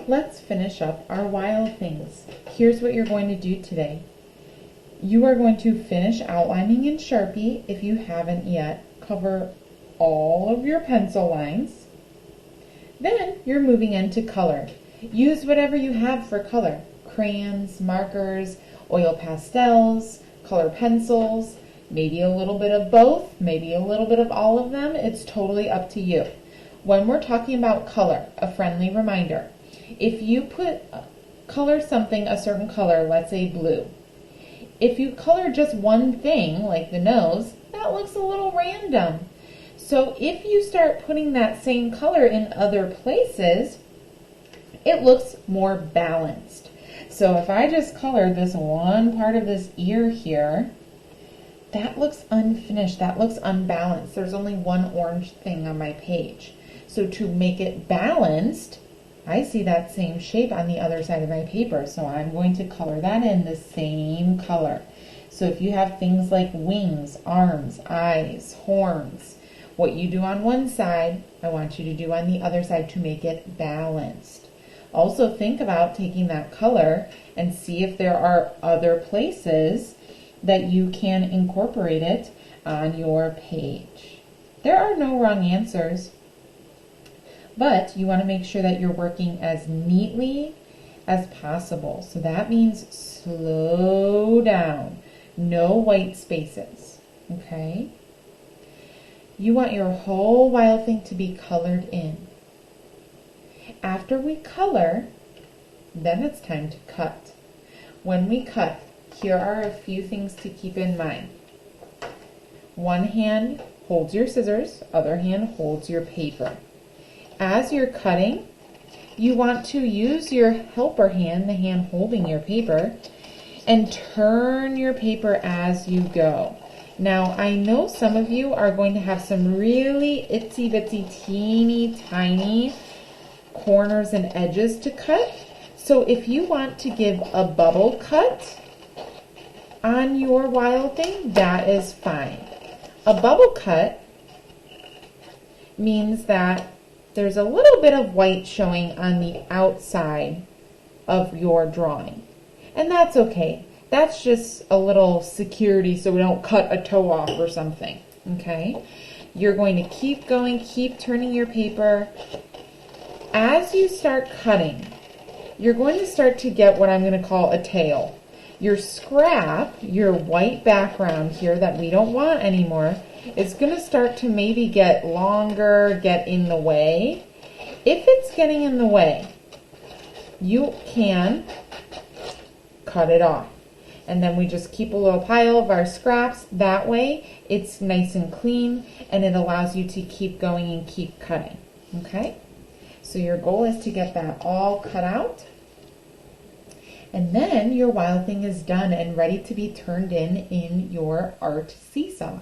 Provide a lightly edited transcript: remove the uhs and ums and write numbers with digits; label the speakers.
Speaker 1: let's finish up our wild things. Here's what you're going to do today. You are going to finish outlining in Sharpie if you haven't yet. Cover all of your pencil lines. Then you're moving into color. Use whatever you have for color. Crayons, markers, oil pastels, color pencils, maybe a little bit of both, maybe a little bit of all of them. It's totally up to you. When we're talking about color, a friendly reminder. If you color something a certain color, let's say blue. If you color just one thing, like the nose, that looks a little random. So if you start putting that same color in other places, it looks more balanced. So if I just color this one part of this ear here, that looks unfinished, that looks unbalanced. There's only one orange thing on my page. So to make it balanced, I see that same shape on the other side of my paper. So I'm going to color that in the same color. So if you have things like wings, arms, eyes, horns, what you do on one side, I want you to do on the other side to make it balanced. Also think about taking that color and see if there are other places that you can incorporate it on your page. There are no wrong answers, but you want to make sure that you're working as neatly as possible. So that means slow down, no white spaces, okay? You want your whole wild thing to be colored in. After we color, then it's time to cut. When we cut, here are a few things to keep in mind. One hand holds your scissors, other hand holds your paper. As you're cutting, you want to use your helper hand, the hand holding your paper, and turn your paper as you go. Now, I know some of you are going to have some really itsy bitsy teeny tiny corners and edges to cut. So if you want to give a bubble cut on your wild thing, that is fine. A bubble cut means that there's a little bit of white showing on the outside of your drawing. And that's okay. That's just a little security so we don't cut a toe off or something. Okay? You're going to keep going, keep turning your paper. As you start cutting, you're going to start to get what I'm going to call a tail. Your scrap, your white background here that we don't want anymore, is going to start to maybe get longer, get in the way. If it's getting in the way, you can cut it off. And then we just keep a little pile of our scraps. That way it's nice and clean and it allows you to keep going and keep cutting. Okay? So your goal is to get that all cut out. And then your wild thing is done and ready to be turned in your art seesaw.